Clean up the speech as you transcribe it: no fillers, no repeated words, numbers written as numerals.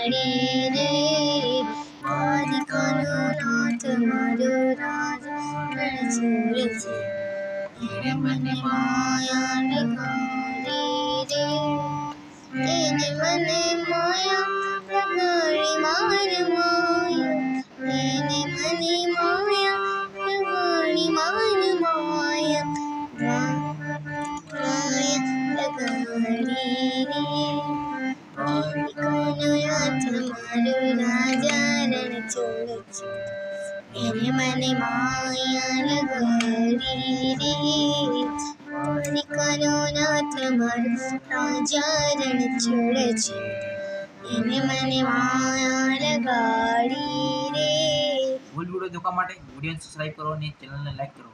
લગાડી રે દ્વારિકાનો નાથ મારો રાજા રણછોડ છે એને મને માયા લગાડી રે એને મને માયા લગાડી માર માયા એને મને માયા લગાડી માર માયા લગાડી રે દ્વારિકાનો નાથ મારો રાજા રણછોડ છે એને મને માયા લગાડી રે દ્વારિકાનો નાથ મારો રાજા રણછોડ છે એને મને માયા લગાડી રે ફૂલ વિડીયો જોવા માટે વિડીયોને સબસ્ક્રાઇબ કરો અને ચેનલને લાઈક કરો.